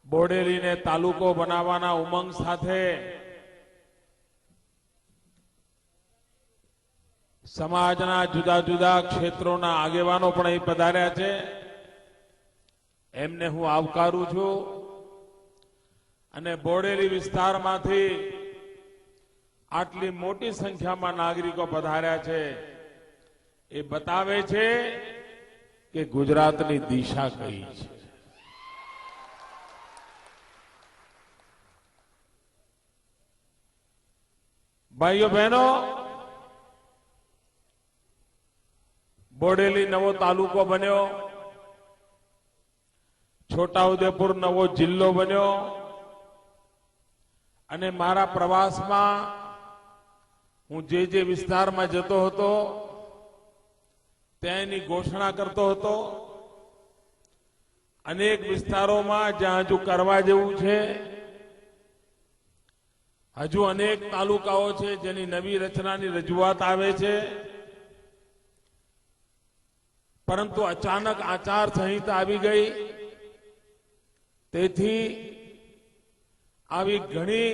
બોડેલીને તાલુકો બનાવવાના ઉમંગ સાથે સમાજના જુદા જુદા ક્ષેત્રોના આગેવાનો પણ અહીં પધાર્યા છે. એમને હું આવકારું છું અને બોડેલી વિસ્તારમાંથી આટલી મોટી સંખ્યામાં નાગરિકો પધાર્યા છે એ બતાવે છે કે ગુજરાતની દિશા કઈ છે. ભાઈઓ બહેનો, બોડેલી નવો તાલુકો બન્યો, છોટાઉદેપુર નવો જિલ્લો બન્યો અને મારા પ્રવાસમાં હું જે વિસ્તારમાં જતો હતો તેની ઘોષણા કરતો હતો. અનેક વિસ્તારોમાં જ્યાં હજુ કરવા જેવું છે, હજુ અનેક તાલુકાઓ છે જેની નવી રચનાની રજૂઆત આવે છે, પરંતુ અચાનક આચાર સંહિતા આવી ગઈ. તેથી આવી ઘણી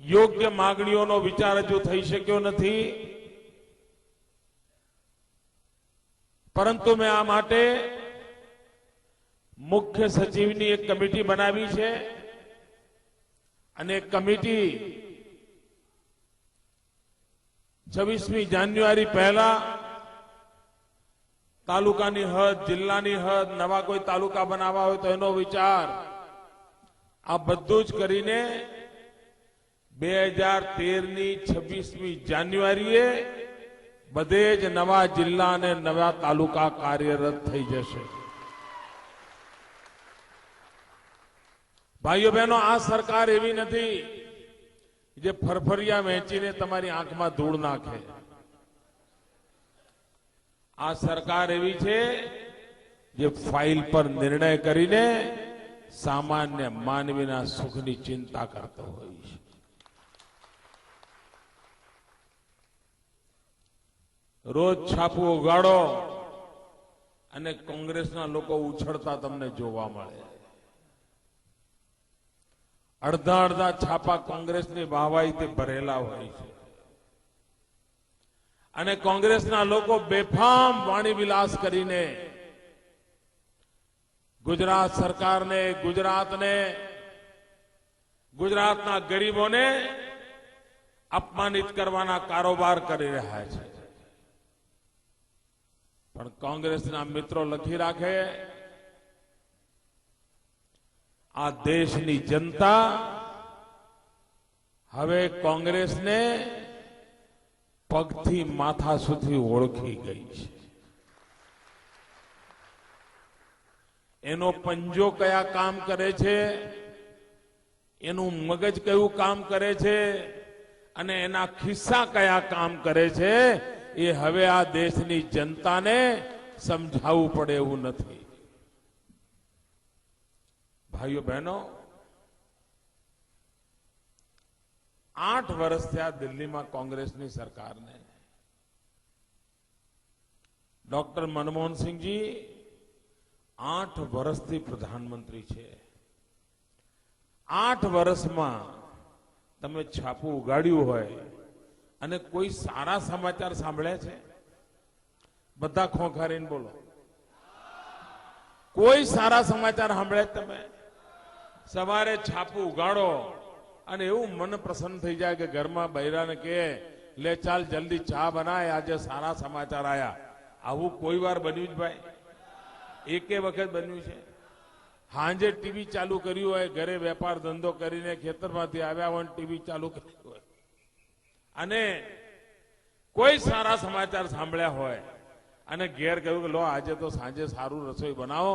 યોગ્ય માગણીઓનો વિચાર હજુ થઈ શક્યો નથી. પરંતુ મેં આ માટે મુખ્ય સચિવની એક કમિટી બનાવી છે અને કમિટી 26મી જાન્યુઆરી પહેલા તાલુકાની હદ, જિલ્લાની હદ, નવા કોઈ તાલુકા બનાવવા હોય તો એનો વિચાર, આ બધું જ કરીને 2013ની 26મી જાન્યુઆરીએ બધે જ નવા જિલ્લા અને નવા તાલુકા કાર્યરત થઈ જશે. ભાઈઓ બહેનો, આ સરકાર એવી નથી જે ફરફરિયા વહેંચીને તમારી આંખમાં ધૂળ નાખે. આ સરકાર એવી છે જે ફાઇલ પર નિર્ણય કરીને સામાન્ય માનવીના સુખની ચિંતા કરતો હોય છે. રોજ છાપું ઉગાડો અને કોંગ્રેસના લોકો ઉછળતા તમને જોવા મળે. અડધા અડધા છાપા કોંગ્રેસની વાહવાહીથી ભરેલા હોય છે અને કોંગ્રેસના લોકો બેફામ વાણી વિલાસ કરીને ગુજરાત સરકારને, ગુજરાતના ગરીબોને અપમાનિત કરવાના કારોબાર કરી રહ્યા છે. પણ કોંગ્રેસના મિત્રો લખી રાખે, આ દેશની જનતા હવે કોંગ્રેસને પગથી માથા સુધી ઓળખી ગઈ છે. એનો પંજો કયા કામ કરે છે, એનું મગજ કયું કામ કરે છે અને એના ખિસ્સા કયા કામ કરે છે, એ હવે આ દેશની જનતાને સમજાવવું પડે એવું નથી. ભાઈઓ બહેનો, 8 વર્ષ થયા દિલ્હીમાં કોંગ્રેસની સરકારને. ડોક્ટર મનમોહનસિંહજી 8 વર્ષથી પ્રધાનમંત્રી છે. 8 વર્ષમાં તમે છાપું ઉગાડ્યું હોય અને કોઈ સારા સમાચાર સાંભળ્યા છે? બધા ખોખારીને બોલો. કોઈ સારા સમાચાર સાંભળ્યા તમે? સવારે છાપું ઉગાડો અને એવું મન પ્રસન્ન થઈ જાય કે ઘરમાં બૈરાને કહે, લે ચાલ જલ્દી ચા બનાય, આજે સારા સમાચાર આયા. આવું કોઈ વાર બન્યું જ ભાઈ? એકે વખત બન્યું છે? હાંજે ટીવી ચાલુ કર્યું હોય, ઘરે વેપાર ધંધો કરીને ખેતરમાંથી આવ્યા હોય, ટીવી ચાલુ કર્યું હોય અને કોઈ સારા સમાચાર સાંભળ્યા હોય અને ઘેર કહ્યું કે લો આજે તો સાંજે સારું રસોઈ બનાવો,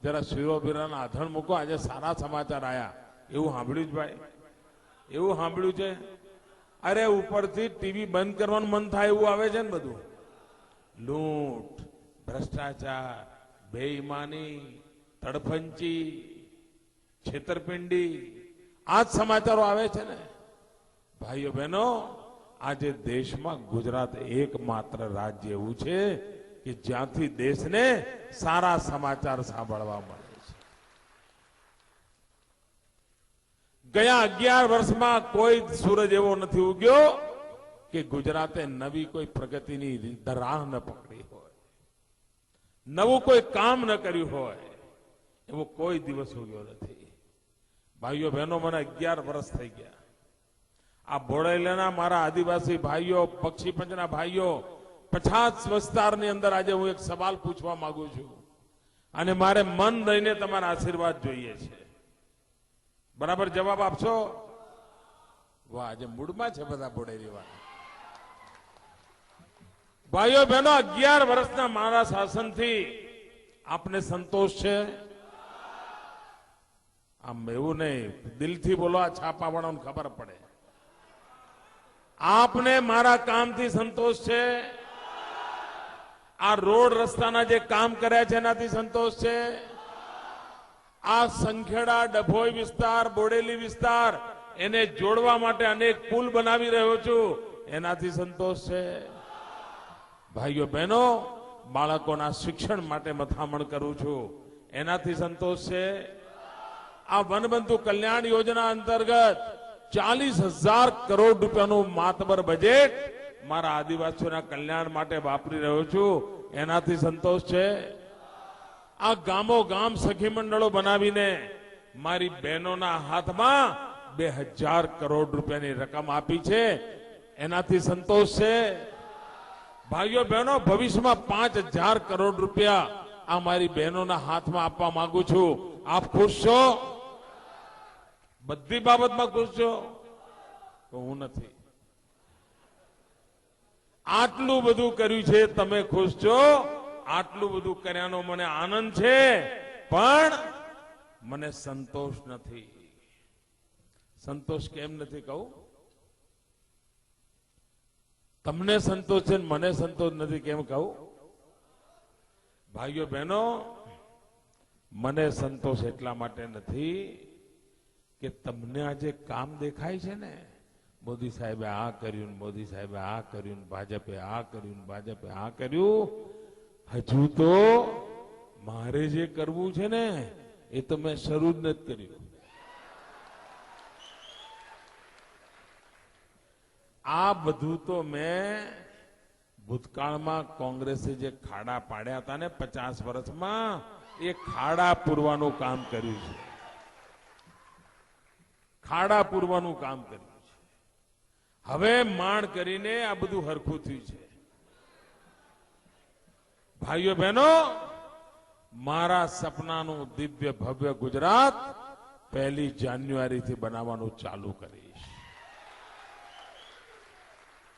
જરા શીરો બીરાના આધણ મૂકો, આજે સારા સમાચાર આયા. એવું સાંભળ્યું જ ભાઈ? એવું સાંભળ્યું છે? અરે ઉપરથી ટીવી બંધ કરવાનું મન થાય એવું આવે છે ને બધું. લૂંટ, ભ્રષ્ટાચાર, બેઈમાની, તડફંચી, છેતરપિંડી, આ જ સમાચારો આવે છે ને. ભાઈઓ બહેનો, આજે દેશમાં ગુજરાત એકમાત્ર રાજ્ય એવું છે કે જ્યાંથી દેશને સારા સમાચાર સાંભળવા મળે છે. ગયા 11 વર્ષમાં કોઈ સૂરજ એવો નથી ઉગ્યો કે ગુજરાતે નવી કોઈ પ્રગતિની રાહ ન પકડી હોય, નવું કોઈ કામ ન કર્યું હોય, એવો કોઈ દિવસ ઉગ્યો નથી. ભાઈઓ બહેનો, મને 11 વર્ષ થઈ ગયા. આ બોડેલીના મારા આદિવાસી ભાઈઓ, પક્ષી પંચના ભાઈઓ, 50 વિસ્તારની અંદર આજે હું એક સવાલ પૂછવા માંગુ છું અને મારે મન દઈને તમારા આશીર્વાદ જોઈએ છે. બરાબર જવાબ આપશો? વાહ, આજે મૂડમાં છે બધા બોડેલી વાળા. ભાઈઓ બહેનો, 11 વર્ષના મારા શાસનથી આપને સંતોષ છે? આમ એવું નહીં, દિલથી બોલો, આ છાપાવાળાને ખબર પડે. આપને મારા કામથી સંતોષ છે? આ રોડ રસ્તાના જે કામ કર્યા છે એનાથી સંતોષ છે? આ સંખેડા, ડભોઈ વિસ્તાર, બોડેલી વિસ્તાર, એને જોડવા માટે અનેક પુલ બનાવી રહ્યો છું, એનાથી સંતોષ છે? ભાઈઓ બહેનો, બાળકોના શિક્ષણ માટે મથામણ કરું છું, એનાથી સંતોષ છે? આ વનબંધુ કલ્યાણ યોજના અંતર્ગત 40,000 કરોડ રૂપિયાનું માતબર બજેટ મારા આદિવાસીઓના કલ્યાણ માટે વાપરી રહ્યો છું, એનાથી સંતોષ છે? આ ગામો ગામ સખી મંડળો બનાવીને મારી બહેનોના હાથમાં 2,000 કરોડ રૂપિયાની રકમ આપી છે, એનાથી સંતોષ છે? ભાઈઓ બહેનો, ભવિષ્યમાં 5,000 કરોડ રૂપિયા આ મારી બહેનોના હાથમાં આપવા માંગુ છું. આપ ખુશ છો? બધી બાબતમાં ખુશ છો? તો હું નથી. આટલું બધું કર્યું છે, તમે ખુશ છો? આટલું બધું કર્યાનો મને આનંદ છે, પણ મને સંતોષ નથી. સંતોષ કેમ નથી કહું? તમને સંતોષ છે, મને સંતોષ નથી કેમ કહું? ભાઈઓ બહેનો, મને સંતોષ એટલા માટે નથી કે તમને આજે કામ દેખાય છે ને, મોદી સાહેબે આ કર્યું, મોદી સાહેબે આ કર્યું, ભાજપે આ કર્યું, ભાજપે આ કર્યું. હજુ તો મારે જે કરવું છે ને એ તો મેં શરૂ જ નથી કર્યું. આ બધું તો મેં ભૂતકાળમાં કોંગ્રેસે જે ખાડા પાડ્યા હતા ને 50 વર્ષમાં, એ ખાડા પૂરવાનું કામ કર્યું છે. ખાડા પૂરવાનું કામ કર્યું છે. હવે માણ કરીને આ બધું હરખું થયું છે. ભાઈઓ બહેનો, મારા સપનાનું દિવ્ય ભવ્ય ગુજરાત 1 જાન્યુઆરીથી બનાવવાનું ચાલુ કરીશ.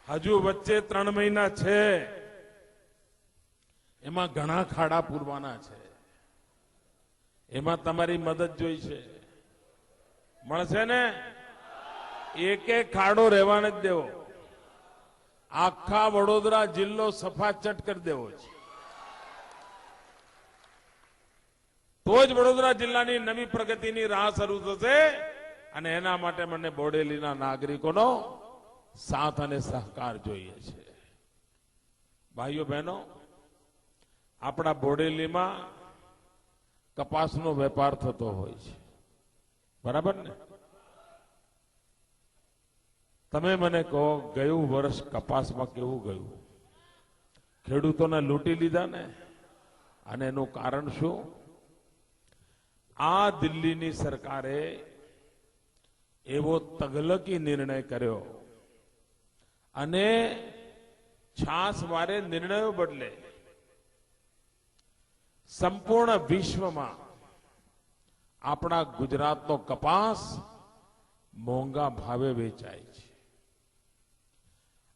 હજુ વચ્ચે 3 મહિના છે, એમાં ઘણા ખાડા પૂરવાના છે. એમાં તમારી મદદ જોઈ છે. મળશે ને? એક એક ખાડો રહેવાને જ દેવો. આખા વડોદરા જિલ્લો સફાચટ કરી દેવો છે. તો જ વડોદરા જિલ્લાની નવી પ્રગતિની રાહ શરૂ થશે. અને એના માટે મને બોડેલીના નાગરિકોનો સાથ અને સહકાર જોઈએ છે. ભાઈઓ બહેનો, આપણા બોડેલીમાં કપાસનો વેપાર થતો હોય છે, બરાબર ને? તમે મને કહો, ગયું વર્ષ કપાસમાં કેવું ગયું? ખેડૂતોને લૂંટી લીધા ને. અને એનું કારણ શું? આ દિલ્હીની સરકારે એવો તગલકી નિર્ણય કર્યો અને છાસવારે નિર્ણયો બદલે સંપૂર્ણ વિશ્વમાં આપણા ગુજરાતનો કપાસ મોંઘા ભાવે વેચાય છે.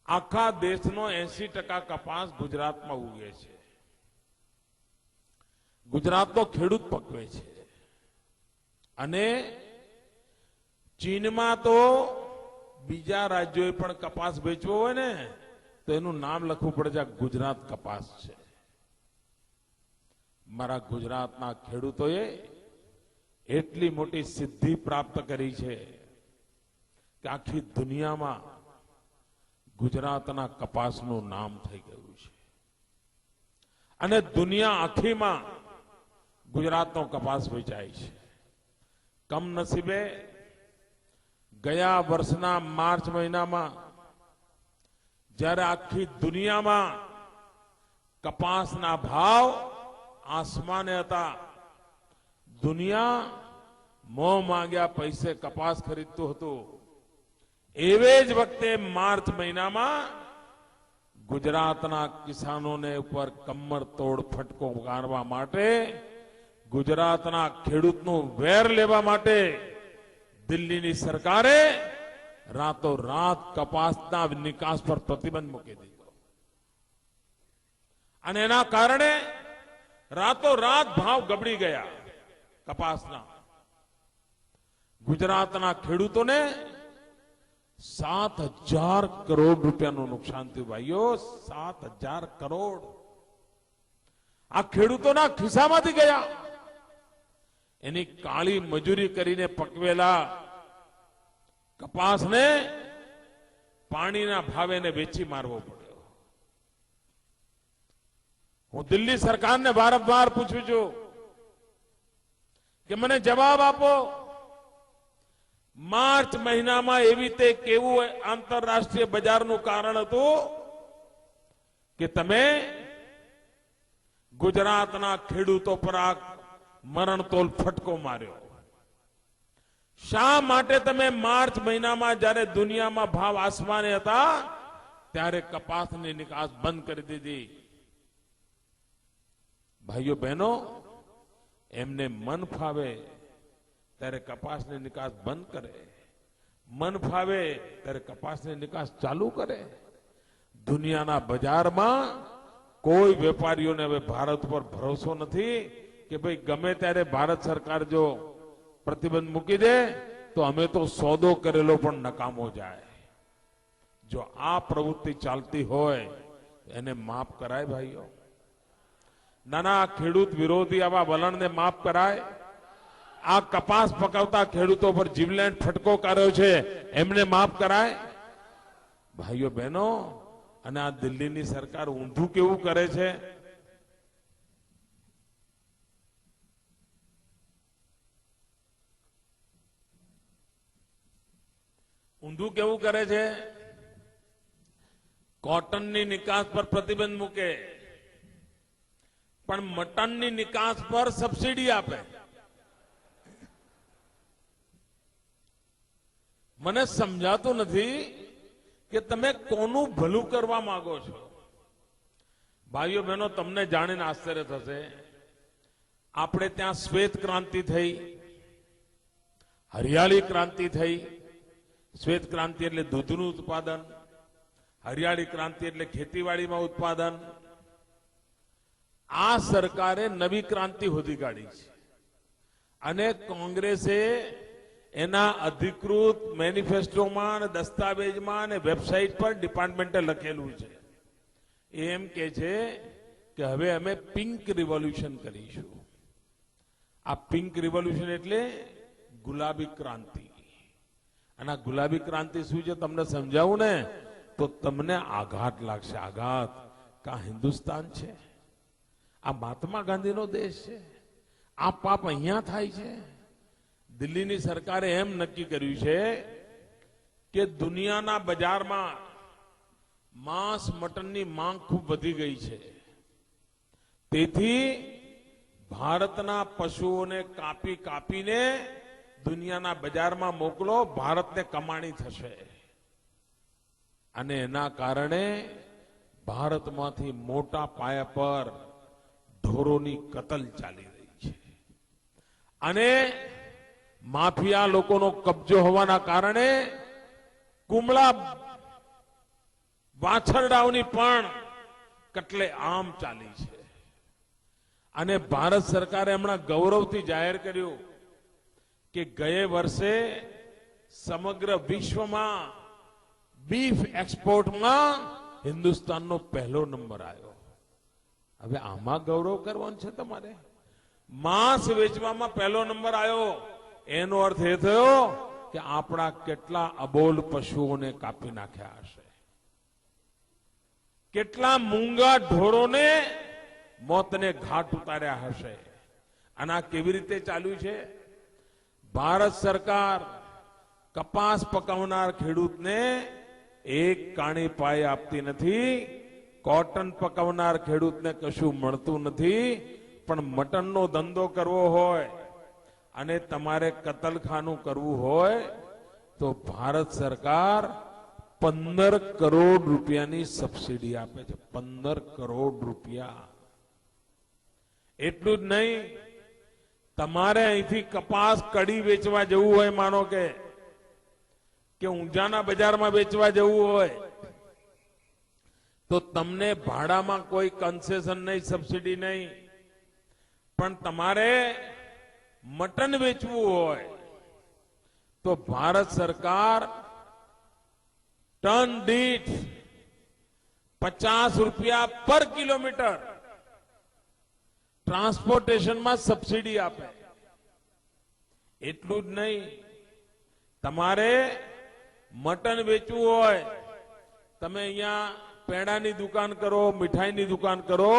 આખા દેશનો 80% કપાસ ગુજરાતમાં ઉગે છે. ગુજરાતનો ખેડૂત પકવે છે. અને ચીનમાં તો બીજા રાજ્યોએ પણ કપાસ વેચવો હોય ને તો એનું નામ લખવું પડે છે, ગુજરાત કપાસ છે. મારા ગુજરાતના ખેડૂતોએ એટલી મોટી સિદ્ધિ પ્રાપ્ત કરી છે કે આખી દુનિયામાં ગુજરાતના કપાસનું નામ થઈ ગયું છે. અને દુનિયા આખીમાં ગુજરાતનો કપાસ વેચાય છે. કમનસીબે ગયા વર્ષના માર્ચ મહિનામાં જ્યારે આખી દુનિયામાં કપાસના ભાવ આસમાને હતા, દુનિયા મોં માંગ્યા પૈસે કપાસ ખરીદતું હતું, એવે જ વખતે માર્ચ મહિનામાં ગુજરાતના કિસાનોને ઉપર કમર તોડ ફટકો મારવા માટે, ગુજરાતના ખેડૂતનું વેર લેવા માટે દિલ્હીની સરકારે રાતોરાત કપાસના નિકાસ પર પ્રતિબંધ મૂકી દીધો અને એના કારણે રાતોરાત ભાવ ગબડી ગયા કપાસના. ગુજરાતના ખેડૂતોને 7,000 કરોડ રૂપિયાનું નુકસાન થયું. ભાઈઓ, 7,000 કરોડ આ ખેડૂતોના ખિસ્સામાંથી ગયા. એની કાળી મજૂરી કરીને પકવેલા કપાસને પાણીના ભાવે એને વેચી મારવો પડ્યો. હું દિલ્હી સરકારને વારંવાર પૂછું છું કે મને જવાબ આપો, માર્ચ મહિનામાં એવી તે કેવું આંતરરાષ્ટ્રીય બજારનું કારણ હતું કે તમે ગુજરાતના ખેડૂતો પર આ મરણતોલ ફટકો માર્યો? શા માટે તમે માર્ચ મહિનામાં જ્યારે દુનિયામાં ભાવ આસમાને હતા ત્યારે કપાસની નિકાસ બંધ કરી દીધી? ભાઈઓ બહેનો, એમને મન ફાવે ત્યારે કપાસની નિકાસ બંધ કરે, મન ફાવે ત્યારે કપાસની નિકાસ ચાલુ કરે. દુનિયાના બજારમાં કોઈ વેપારીઓને હવે ભારત પર ભરોસો નથી કે ભાઈ ગમે ત્યારે ભારત સરકાર જો પ્રતિબંધ મૂકી દે તો અમે તો સોદો કરેલો પણ નકામો જાય. જો આ પ્રવૃત્તિ ચાલતી હોય એને માફ કરાય ભાઈઓ? નાના ખેડૂત વિરોધી આવા વલણને માફ કરાય? આ કપાસ પકવતા ખેડૂતો પર જીવલેણ ફટકો કર્યો છે એમને માફ કરાય? ભાઈઓ બહેનો, અને આ દિલ્હીની સરકાર ઊંધું કેવું કરે છે? ઊંધું કેવું કરે છે? કોટનની નિકાસ પર પ્રતિબંધ મૂકે પણ મટનની નિકાસ પર સબસિડી આપે. મને સમજાતું નથી કે તમે કોનું ભલું કરવા માંગો છો. ભાઈઓ બહેનો, તમને જાણીને આશ્ચર્ય થશે, આપણે ત્યાં શ્વેત ક્રાંતિ થઈ, હરિયાળી ક્રાંતિ થઈ. શ્વેત ક્રાંતિ એટલે દૂધનું ઉત્પાદન, હરિયાળી ક્રાંતિ એટલે ખેતીવાડીમાં ઉત્પાદન. આ સરકારે નવી ક્રાંતિ શોધી કાઢી છે અને કોંગ્રેસે એના અધિકૃત મેનિફેસ્ટોમાં અને દસ્તાવેજમાં અને વેબસાઇટ પર ડિપાર્ટમેન્ટે લખેલું છે. એમ કે છે કે હવે અમે પિંક રિવોલ્યુશન કરીશું. આ પિંક રિવોલ્યુશન એટલે ગુલાબી ક્રાંતિ. અને આ ગુલાબી ક્રાંતિ શું છે તમને સમજાવું ને તો તમને આઘાત લાગશે. આઘાત કા હિન્દુસ્તાન છે? આ મહાત્મા ગાંધીનો દેશ છે? આ પાપ અહીંયા થાય છે? દિલ્હીની સરકારે એમ નક્કી કર્યું છે કે દુનિયાના બજારમાં માંસ મટનની માંગ ખૂબ વધી ગઈ છે, તેથી ભારતના પશુઓને કાપીને દુનિયાના બજારમાં મોકલો, ભારતને કમાણી થશે. અને એના કારણે ભારતમાંથી મોટા પાયા પર ઢોરોની કતલ ચાલી રહી છે અને માફિયા લોકોનો કબજો હોવાના કારણે કુમળા વાછરડાઓની પણ કટલે આમ ચાલી છે. અને ભારત સરકારે હમણાં ગૌરવથી જાહેર કર્યું કે ગયા વર્ષે સમગ્ર વિશ્વમાં બીફ એક્સપોર્ટમાં હિન્દુસ્તાનનો પહેલો નંબર આવ્યો. હવે આમાં ગૌરવ કરવાનું છે તમારે? માંસ વેચવામાં પહેલો નંબર આવ્યો એનો અર્થ એ થયો કે આપણા કેટલા અબોલ પશુઓને કાપી નાખ્યા હશે, કેટલા મૂંગા ઢોરોને મોતને ઘાટ ઉતાર્યા હશે. અને આ કેવી રીતે ચાલ્યું છે? ભારત સરકાર કપાસ પકવનાર ખેડૂતને એક કાણી પાય આપતી નથી, કોટન પકવનાર ખેડૂતને કશું મળતું નથી. પણ મટનનો ધંધો કરવો હોય અને તમારે કતલખાનું કરવું હોય તો ભારત સરકાર 15 કરોડ રૂપિયાની સબસિડી આપે છે. 15 કરોડ રૂપિયા. એટલું જ નહીં, તમારે અહીંથી કપાસ કડી વેચવા જવું હોય, માનો કે ઊંઝાના બજારમાં વેચવા જવું હોય તો તમને ભાડામાં કોઈ કન્સેશન નહીં, સબસિડી નહીં. પણ તમારે મટન વેચવું હોય તો ભારત સરકાર ટન દીઠ 50 રૂપિયા પર કિલોમીટર ટ્રાન્સપોર્ટેશનમાં સબસિડી આપે. એટલું જ નહીં, તમારે મટન વેચવું હોય, તમે અહીંયા પેડાની દુકાન કરો, મીઠાઈની દુકાન કરો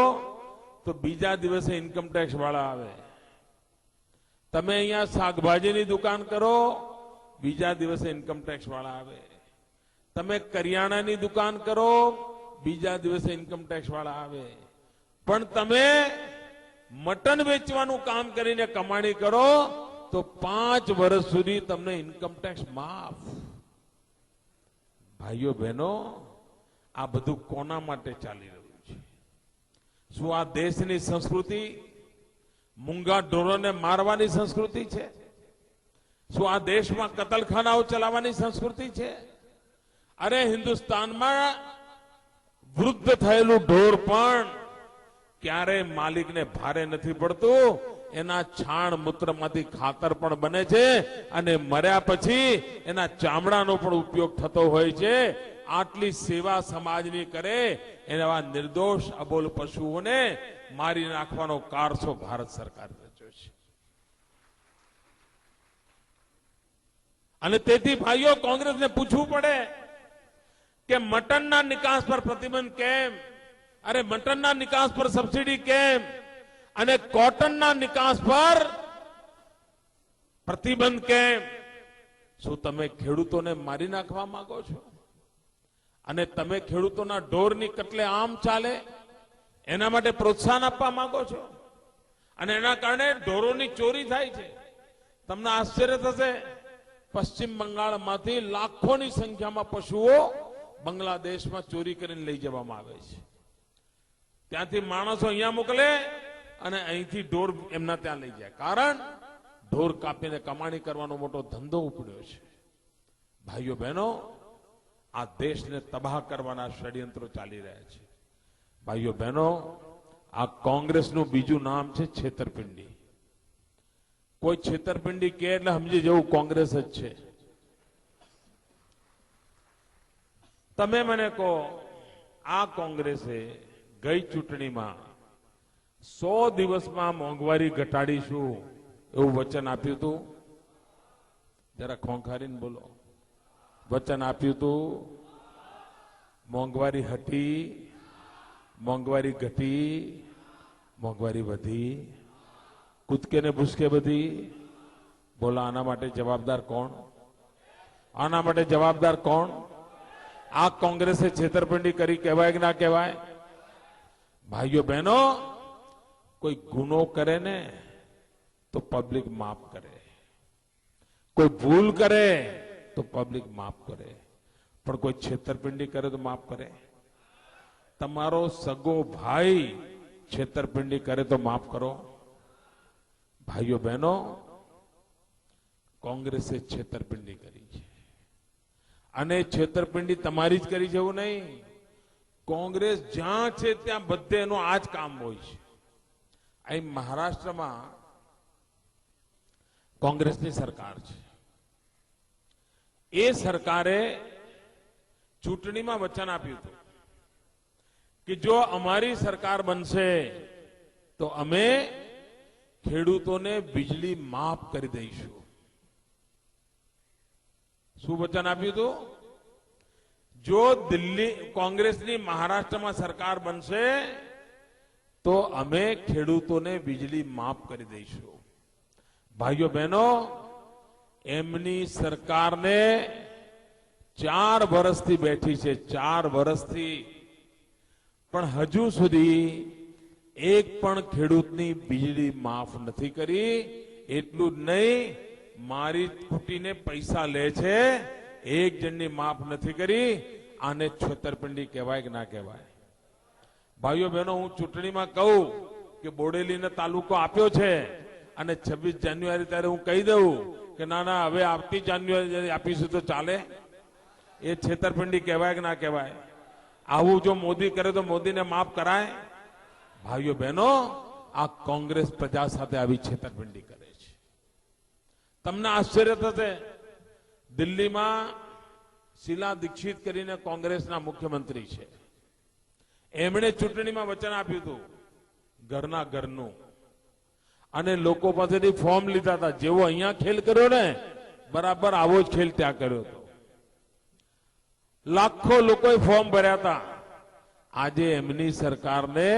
તો બીજા દિવસે ઇન્કમ ટેક્સ વાળા આવે. તમે અહીંયા શાકભાજીની દુકાન કરો, બીજા દિવસે ઇન્કમ ટેક્સ વાળા આવે. તમે કરિયાણાની દુકાન કરો, બીજા દિવસે ઇન્કમ ટેક્સ વાળા આવે. પણ તમે મટન વેચવાનું કામ કરીને કમાણી કરો તો 5 વર્ષ સુધી તમને ઇન્કમ ટેક્સ માફ. ભાઈઓ બહેનો, આ બધું કોના માટે ચાલી રહ્યું છે? શું આ દેશની સંસ્કૃતિ મૂંગા ઢોરોને મારવાની સંસ્કૃતિ છે? શું આ દેશમાં કતલખાનાઓ ચલાવવાની સંસ્કૃતિ છે? અરે, હિન્દુસ્તાનમાં વૃદ્ધ થયેલું ઢોર પણ ક્યારેય માલિકને ભારે નથી પડતું. એના છાણ મૂત્રમાંથી ખાતર પણ બને છે અને મર્યા પછી એના ચામડાનો પણ ઉપયોગ થતો હોય છે. આટલી સેવા સમાજની કરે એવા નિર્દોષ અબોલ પશુઓને મારી નાખવાનો કારસો ભારત સરકારે રચ્યો છે. અને તેથી ભાઈઓ, કોંગ્રેસને પૂછવું પડે કે મટનના નિકાસ પર પ્રતિબંધ કેમ? અરે, મટનના નિકાસ પર સબસિડી કેમ? અને કોટનના નિકાસ પર પ્રતિબંધ કેમ? શું તમે ખેડૂતોને મારી નાખવા માંગો છો? અને તમે ખેડૂતોના ઢોરની કટલે આમ ચાલે એના માટે પ્રોત્સાહન આપવા માંગો છો? અને એના કારણે ઢોરોની ચોરી થાય છે. તમને આશ્ચર્ય થશે, પશ્ચિમ બંગાળમાંથી લાખોની સંખ્યામાં પશુઓ બાંગ્લાદેશમાં ચોરી કરીને લઈ જવામાં આવે છે. ત્યાંથી માણસો અહીંયા મોકલે અને અહીંથી ઢોર એમના ત્યાં લઈ જાય. કારણ ઢોર કાપીને કમાણી કરવાનો મોટો ધંધો ઉપડ્યો છે. ભાઈઓ બહેનો, આ દેશને તબાહ કરવાના ષડયંત્રો ચાલી રહ્યા છે. ભાઈઓ બહેનો, આ કોંગ્રેસનું બીજું નામ છે છેતરપિંડી. કોઈ છેતરપિંડી કે એટલે સમજી જવું કોંગ્રેસ જ છે. તમે મને કહો, આ કોંગ્રેસે ગઈ ચૂંટણીમાં 100 દિવસમાં મોંઘવારી ઘટાડીશું એવું વચન આપ્યું હતું? જરા ખોંખારીને બોલો. વચન આપ્યું હતું? મોંઘવારી હટી? મોંઘવારી ઘટી? મોંઘવારી વધી? કૂદકે ને ભૂસકે બધી? બોલો, આના માટે જવાબદાર કોણ? આના માટે જવાબદાર કોણ? આ કોંગ્રેસે છેતરપિંડી કરી કહેવાય કે ના કહેવાય? ભાઈઓ બહેનો, કોઈ ગુનો કરે ને તો પબ્લિક માફ કરે, કોઈ ભૂલ કરે તો પબ્લિક માફ કરે, પણ કોઈ છેતરપિંડી કરે તો માફ કરે? તમારો સગો ભાઈ છેતરપિંડી કરે તો માફ કરો? ભાઈઓ બહેનો, કોંગ્રેસે છેતરપિંડી કરી છે. અને છેતરપિંડી તમારી જ કરી છે એવું નહીં. કોંગ્રેસ જ્યાં છે ત્યાં બધે એનું આ જ કામ હોય છે. અહીં મહારાષ્ટ્રમાં કોંગ્રેસની સરકાર છે. એ સરકારે ચૂંટણીમાં વચન આપ્યું હતું કે જો અમારી સરકાર બનશે તો અમે ખેડૂતોને વીજળી માફ કરી દઈશું. શું વચન આપ્યું હતું? જો દિલ્હી કોંગ્રેસની મહારાષ્ટ્રમાં સરકાર બનશે તો અમે ખેડૂતોને વીજળી માફ કરી દઈશું. ભાઈઓ બહેનો, એમની સરકારને 4 વર્ષથી બેઠી છે, 4 વર્ષથી, પણ હજુ સુધી એક પણ ખેડૂતની વીજળી માફ નથી કરી. એટલું જ નહીં, મારી કુટીને પૈસા લે છે, એક જણની માફ નથી કરી. આને છેતરપિંડી કહેવાય કે ના કહેવાય? ભાઈઓ બહેનો, હું ચૂંટણીમાં કહું કે બોડેલીને તાલુકો આપ્યો છે અને 26 જાન્યુઆરી ત્યારે હું કહી દઉં કે ના ના, હવે આવતી જાન્યુઆરી આપીશું તો ચાલે. એ છેતરપિંડી કહેવાય કે ના કહેવાય? આવું જો મોદી કરે તો મોદીને માફ કરાય? ભાઈઓ બહેનો, આ કોંગ્રેસ પ્રજા સાથે આવી છેતરપિંડી કરે છે. તમને આશ્ચર્ય થશે, દિલ્હીમાં શીલા દીક્ષિત કરીને કોંગ્રેસના મુખ્યમંત્રી છે. એમણે ચૂંટણીમાં વચન આપ્યું હતું ઘરના ઘરનું, અને લોકો પાસેથી ફોર્મ લીધા હતા. જેવો અહીંયા ખેલ કર્યો ને, બરાબર આવો જ ખેલ ત્યાં કર્યો હતો. લાખો લોકોએ ફોર્મ ભર્યા હતા. આજે એમની સરકારને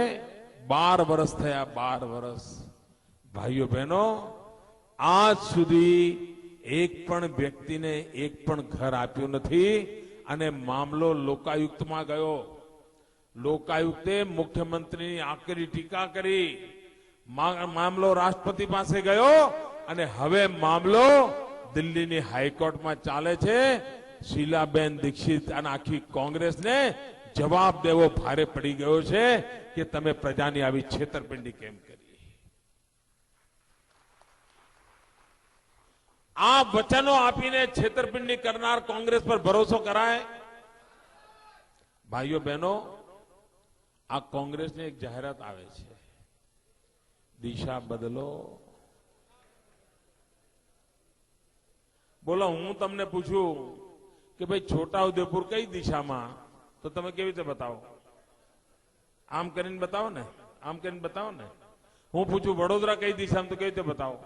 12 વર્ષ થયા, 12 વર્ષ. ભાઈઓ બહેનો, આજ સુધી એક પણ વ્યક્તિને એક પણ ઘર આપ્યું નથી. અને મામલો લોકાયુક્તમાં ગયો. લોકાયુક્તે મુખ્યમંત્રીની આકરી ટીકા કરી. મામલો રાષ્ટ્રપતિ પાસે ગયો અને હવે મામલો દિલ્હીની હાઈકોર્ટમાં ચાલે છે. શીલાબેન દીક્ષિત અને આખી કોંગ્રેસને જવાબ દેવો ભારે પડી ગયો છે કે તમે પ્રજાની આવી છેતરપિંડી કેમ કરી. આ વચનો આપીને છેતરપિંડી કરનાર કોંગ્રેસ પર ભરોસો કરાય? ભાઈઓ બહેનો, આ કોંગ્રેસની એક જાહેરાત આવે છે, દિશા બદલો. બોલો, હું તમને પૂછું કે ભાઈ છોટાઉદેપુર કઈ દિશામાં, તો તમે કેવી રીતે બતાવો? આમ કરીને બતાવો ને, આમ કરીને બતાવો ને. હું પૂછું વડોદરા કઈ દિશામાં, તો કેવી રીતે બતાવો?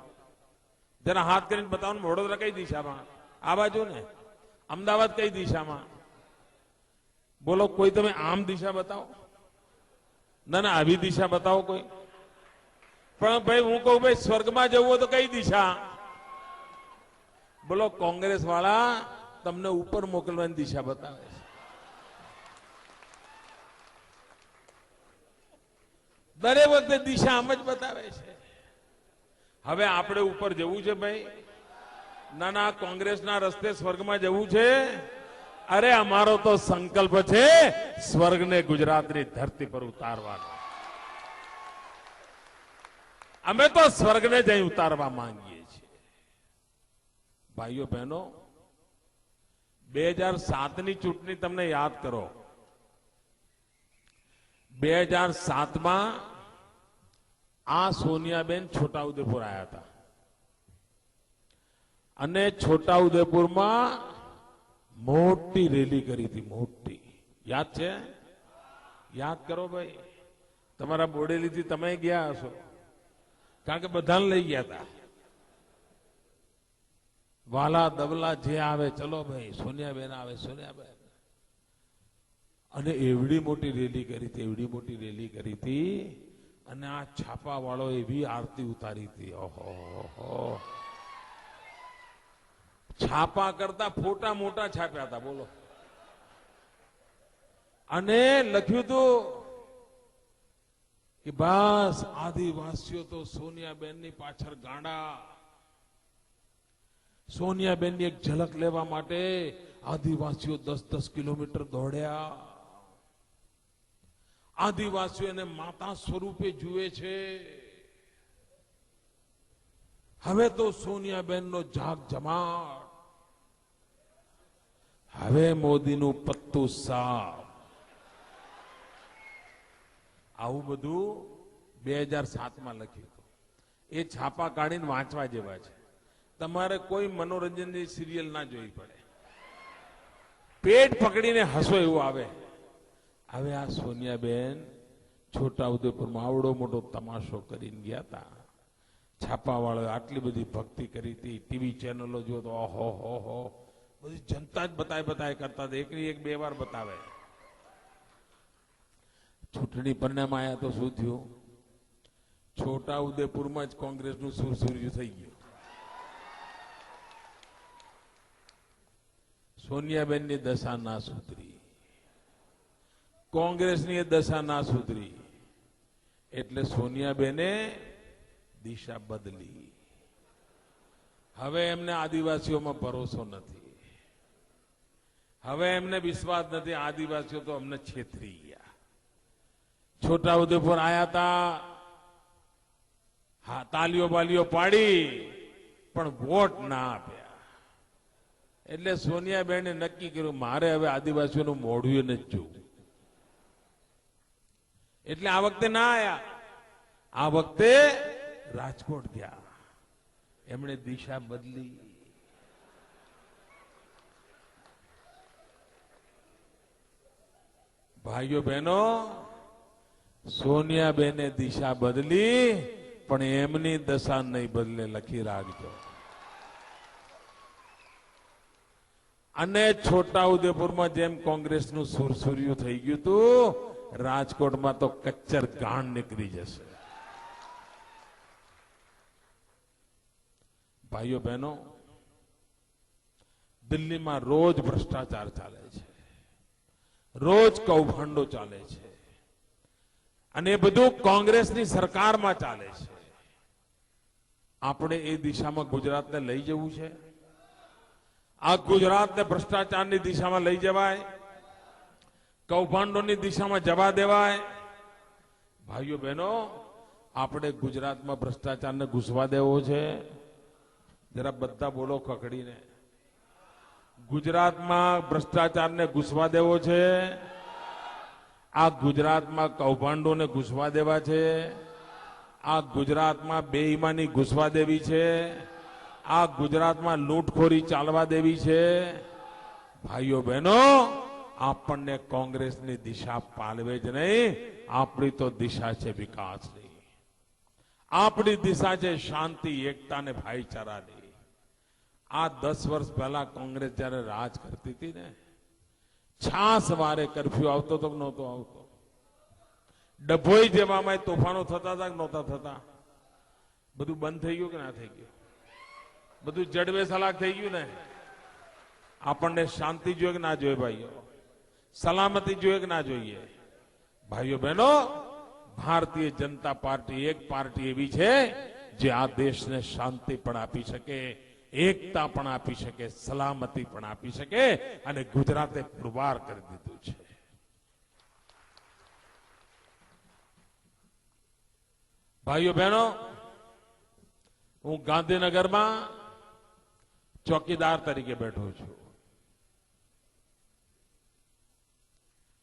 જરા હાથ કરીને બતાવો ને. વડોદરા કઈ દિશામાં? આ બાજુ ને. અમદાવાદ કઈ દિશામાં? બોલો, કોઈ તમે આમ દિશા બતાવો. ના ના, આવી દિશા બતાવો કોઈ. પણ ભાઈ હું કહું, ભાઈ સ્વર્ગમાં જવું હોય તો કઈ દિશા? બોલો, કોંગ્રેસ વાળા તમને ઉપર મોકલવાની દિશા બતાવે છે. દરેક વખતે દિશા આમ જ બતાવે છે. હવે આપણે ઉપર જવું છે ભાઈ? ના ના, કોંગ્રેસના રસ્તે સ્વર્ગમાં જવું છે? અરે, અમારો તો સંકલ્પ છે સ્વર્ગને ગુજરાતની ધરતી પર ઉતારવાનો. અમે તો સ્વર્ગને જઈ ઉતારવા માંગીએ છીએ. ભાઈઓ બહેનો, 2007ની ચૂંટણી તમને યાદ કરો. 2007માં આ સોનિયાબેન છોટાઉદેપુર આવ્યા હતા અને છોટાઉદેપુરમાં મોટી રેલી કરી હતી. મોટી, યાદ છે? યાદ કરો ભાઈ. તમારા બોડેલીથી તમે ગયા હશો, કારણ કે બધાને લઈ ગયા હતા. વાલા દબલા જે આવે, ચલો ભાઈ, સોનિયાબેન આવે, સોનિયાબેન. અને એવડી મોટી રેલી કરી હતી, એવડી મોટી રેલી કરી હતી. અને આ છાપા વાળો એવી આરતી ઉતારી હતી. ઓહો, છાપા કરતા ફોટા મોટા છાપ્યા હતા. બોલો. અને લખ્યું હતું કે બસ આદિવાસીઓ તો સોનિયાબેનની પાછળ ગાંડા. સોનિયાબેનની એક ઝલક લેવા માટે આદિવાસીઓ 10-10 કિલોમીટર દોડ્યા. આદિવાસીઓને માતા સ્વરૂપે જુએ છે. હવે તો સોનિયાબેનનો જાગ જમાટ. હવે મોદીનું પત્તું સાફ. આવું બધું 2007માં લખ્યું હતું. એ છાપા કાઢીને વાંચવા જેવા છે. તમારે કોઈ મનોરંજનની સિરિયલ ના જોઈ પડે. પેટ પકડીને હસો એવું આવે. હવે આ સોનિયાબેન છોટાઉદેપુરમાં આવડો મોટો તમાશો કરીને ગયા હતા. છાપાવાળાએ આટલી બધી ભક્તિ કરી હતી. ટીવી ચેનલો જો તો ઓહો, બધી જનતા જ બતાય કરતા હતા. એકની એક 2 વાર બતાવે. ચૂંટણી પરિણામ આવ્યા તો શું થયું? છોટાઉદેપુરમાં જ કોંગ્રેસનું સુરસુર્યું થઈ ગયું. સોનિયાબેનની દશા ના સુધરી, કોંગ્રેસની દશા ના સુધરી, એટલે સોનિયાબેને દિશા બદલી. હવે એમને આદિવાસીઓમાં ભરોસો નથી. હવે એમને વિશ્વાસ નથી. આદિવાસીઓ તો અમને છેતરી ગયા. છોટાઉદેપુર આયા હતા, હા, તાલીઓ બાલીઓ પાડી, પણ વોટ ના આપ્યા. એટલે સોનિયાબેને નક્કી કર્યું મારે હવે આદિવાસીઓનું મોઢું નથી જોવું. એટલે આ વખતે ના આયા. આ વખતે રાજકોટ ગયા. એમણે દિશા બદલી. ભાઈઓ બહેનો, સોનિયાબેને દિશા બદલી, પણ એમની દશા નહીં બદલે, લખી રાખજો. અને છોટાઉદેપુરમાં જેમ કોંગ્રેસનું સુરસુર્યું થઈ ગયું હતું, રાજકોટમાં તો કચ્ચર ગાંડ નીકળી જશે. ભાઈઓ બહેનો, દિલ્હીમાં રોજ ભ્રષ્ટાચાર ચાલે છે, રોજ કૌભાંડો ચાલે છે, અને એ બધું કોંગ્રેસની સરકારમાં ચાલે છે. આપણે એ દિશામાં ગુજરાતને લઈ જવું છે. આ ગુજરાતને ભ્રષ્ટાચારની દિશામાં લઈ જવાય, કૌભાંડોની દિશામાં જવા દેવાય? ભાઈઓ બહેનો, આપણે ગુજરાતમાં ભ્રષ્ટાચારને ઘૂસવા દેવો છે? જરા બધા બોલો ખકડીને. ગુજરાતમાં ભ્રષ્ટાચારને ઘૂસવા દેવો છે? આ ગુજરાતમાં કૌભાંડોને ઘૂસવા દેવા છે? આ ગુજરાતમાં બેઈમાની ઘૂસવા દેવી છે? આ ગુજરાતમાં લૂંટખોરી ચાલવા દેવી છે? ભાઈઓ બહેનો, આપણને કોંગ્રેસની દિશા પાલવે જ નહીં. આપણી તો દિશા છે વિકાસની. આપણી દિશા છે શાંતિ, એકતા અને ભાઈચારાની. આ 10 વર્ષ પહેલા કોંગ્રેસ જયારે રાજ કરતી હતી ને, છાસ વારે કરફ્યુ આવતો તો કે નહોતો આવતો? ડભોઈ જેવામાં તોફાનો થતા હતા કે નહોતા થતા? બધું બંધ થઈ ગયું કે ના થઈ ગયું? બધું જડબે સલાક થઈ ગયું ને? આપણને શાંતિ જોઈએ કે ના જોઈએ ભાઈઓ? સલામતી જોઈએ કે ના જોઈએ? ભાઈઓ બહેનો, ભારતીય જનતા પાર્ટી એક પાર્ટી એવી છે જે આ દેશને શાંતિ પણ આપી શકે, એકતા પણ આપી શકે, સલામતી પણ આપી શકે, અને ગુજરાતે પુરવાર કરી દીધું છે. ભાઈઓ બહેનો, હું ગાંધીનગરમાં ચોકીદાર તરીકે બેઠો છું.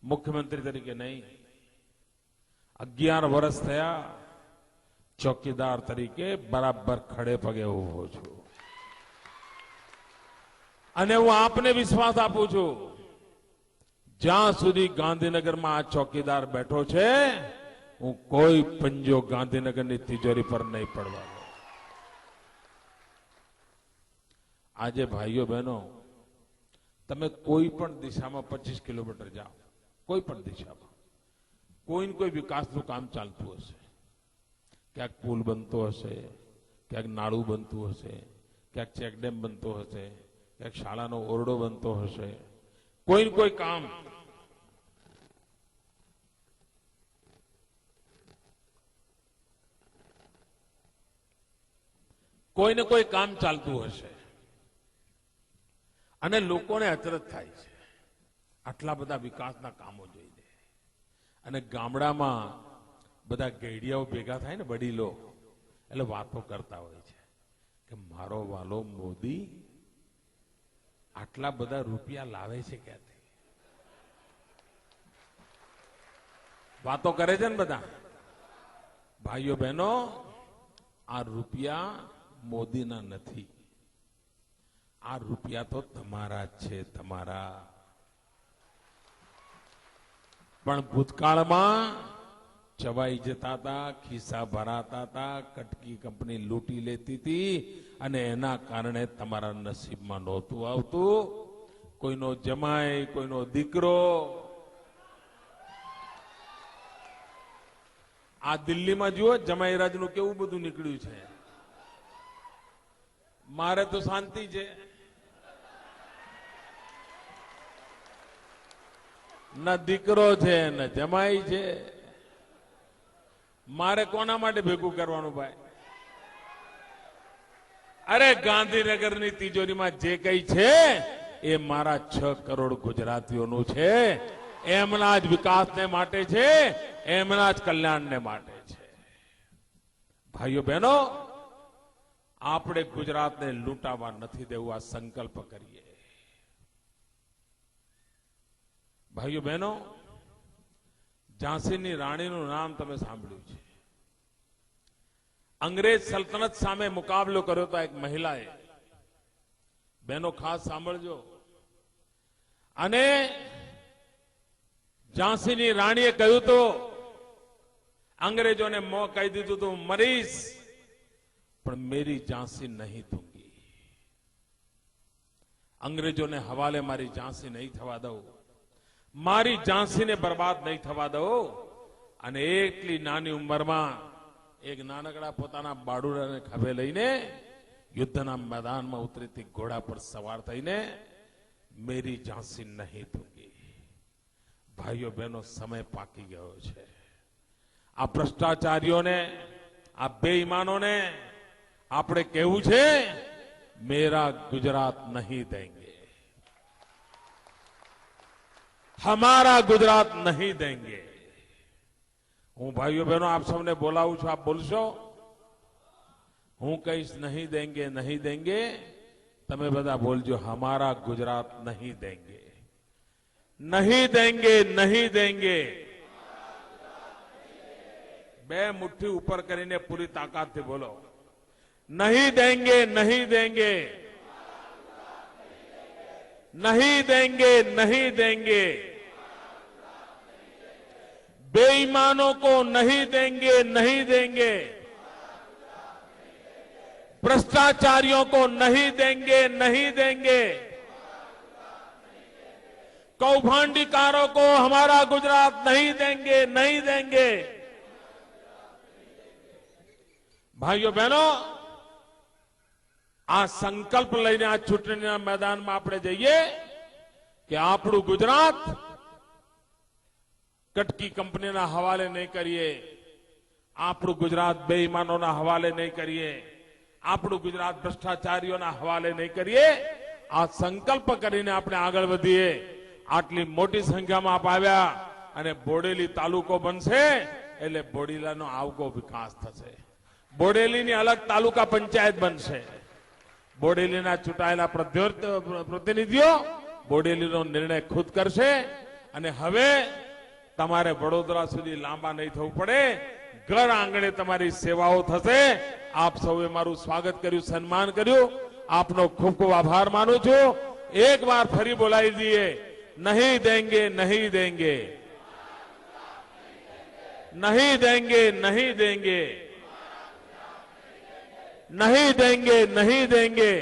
મુખ્યમંત્રી તરીકે નહીં. 11 વર્ષ થયા ચોકીદાર તરીકે બરાબર ખડે પગે ઉભો છું. અને હું આપને વિશ્વાસ આપું છું, જ્યાં સુધી ગાંધીનગરમાં આ ચોકીદાર બેઠો છે, હું કોઈ પંજો ગાંધીનગરની તિજોરી પર નહીં પડવા દઉં. આજે ભાઈઓ બહેનો, તમે કોઈ પણ દિશામાં 25 કિલોમીટર જાઓ, કોઈ પણ દિશામાં કોઈ ને કોઈ વિકાસનું કામ ચાલતું હશે. ક્યાંક પુલ બનતો હશે, ક્યાંક નાળું બનતું હશે, ક્યાંક ચેકડેમ બનતો હશે, ક્યાંક શાળાનો ઓરડો બનતો હશે. કોઈ ને કોઈ કામ કોઈને કોઈ કામ ચાલતું હશે. અને લોકોને અચરજ થાય છે આટલા બધા વિકાસના કામો જોઈને. અને ગામડામાં બધા ગેડિયાઓ ભેગા થાય ને, વડીલો, એટલે વાતો કરતા હોય છે કે મારો વાલો મોદી આટલા બધા રૂપિયા લાવે છે ક્યાંથી? વાતો કરે છે ને બધા. ભાઈઓ બહેનો, આ રૂપિયા મોદીના નથી. આ રૂપિયા તો તમારા જ છે, તમારા. પણ ભૂતકાળમાં ચવાઈ જતા હતા, ખિસ્સા ભરાતા હતા, કટકી કંપની લૂંટી લેતી હતી, અને એના કારણે તમારા નસીબમાં નહોતું આવતું. કોઈનો જમાઈ, કોઈનો દીકરો. આ દિલ્હીમાં જુઓ જમાઈરાજનું કેવું બધું નીકળ્યું છે. મારે તો શાંતિ છે. ન દીકરો છે ન જમાઈ છે. મારે કોના માટે ભેગું કરવાનું ભાઈ? અરે ગાંધીનગરની તિજોરીમાં જે કઈ છે એ મારા 6 કરોડ ગુજરાતીઓનું છે. એમના જ વિકાસને માટે છે, એમના જ કલ્યાણને માટે છે. ભાઈઓ બહેનો, આપણે ગુજરાતને લૂંટાવા નથી દેવું, આ સંકલ્પ કરીએ. ભાઈઓ બહેનો, ઝાંસીની રાણીનું નામ તમે સાંભળ્યું છે. અંગ્રેજ સલ્તનત સામે મુકાબલો કર્યો તો એક મહિલાએ. બહેનો ખાસ સાંભળજો. અને ઝાંસીની રાણીએ કહ્યું તો અંગ્રેજોને કહી દીધું તું મરીશ, પણ મેરી ઝાંસી નહીં દૂંગી. અંગ્રેજોને હવાલે મારી ઝાંસી નહીં થવા દઉં, મારી ઝાંસીને બરબાદ નહીં થવા દઉં. અને એટલી નાની ઉંમરમાં એક નાનકડા પોતાના બાળુડાને ખભે લઈને યુદ્ધના મેદાનમાં ઉતરીથી ઘોડા પર સવાર થઈને મેરી ઝાંસી નહીં દૂંગી. ભાઈઓ બહેનો, સમય પાકી ગયો છે. આ ભ્રષ્ટાચારીઓને, આ બેઈમાનોને આપણે કહેવું છે, મેરા ગુજરાત નહીં દેંગે, हमारा गुजरात नहीं देंगे. હું ભાઈઓ બહેનો આપ સૌને બોલાવું છું, આપ બોલશો? હું કહીશ નહીં દેંગે નહીં દેંગે, તમે બધા બોલજો હમારા ગુજરાત નહીં દેંગે. નહીં દેંગે નહીં દેંગે. બે મુઠ્ઠી ઉપર કરીને પૂરી તાકાતથી બોલો, નહીં દેંગે નહીં દેંગે, नहीं देंगे नहीं देंगे, बेईमानों को नहीं देंगे नहीं देंगे, भ्रष्टाचारियों को नहीं देंगे नहीं देंगे, कौभांडीकारों को हमारा गुजरात नहीं देंगे नहीं देंगे. भाइयों बहनों, આ સંકલ્પ લઈને આ ચૂંટણીના મેદાનમાં આપણે જઈએ કે આપણું ગુજરાત કટકી કંપનીના હવાલે નહીં કરીએ, આપણું ગુજરાત બેઈમાનોના હવાલે નહીં કરીએ, આપણું ગુજરાત ભ્રષ્ટાચારીઓના હવાલે નહીં કરીએ. આ સંકલ્પ કરીને આપણે આગળ વધીએ. આટલી મોટી સંખ્યામાં આપ આવ્યા અને બોડેલી તાલુકો બનશે એટલે બોડેલીનો આગો વિકાસ થશે. બોડેલીની અલગ તાલુકા પંચાયત બનશે. બોડેલીના ચૂંટાયેલા પ્રતિનિધિઓ બોડેલીનો નિર્ણય ખુદ કરશે. અને હવે તમારે વડોદરા સુધી લાંબા નહીં થવું પડે, ઘર આંગણે તમારી સેવાઓ થશે. આપ સૌએ મારું સ્વાગત કર્યું, સન્માન કર્યું, આપનો ખૂબ ખૂબ આભાર માનું છું. એક વાર ફરી બોલાવી દઈએ, નહીં દેંગે નહીં દેંગે, નહીં દેંગે નહીં દેંગે, नहीं देंगे नहीं देंगे.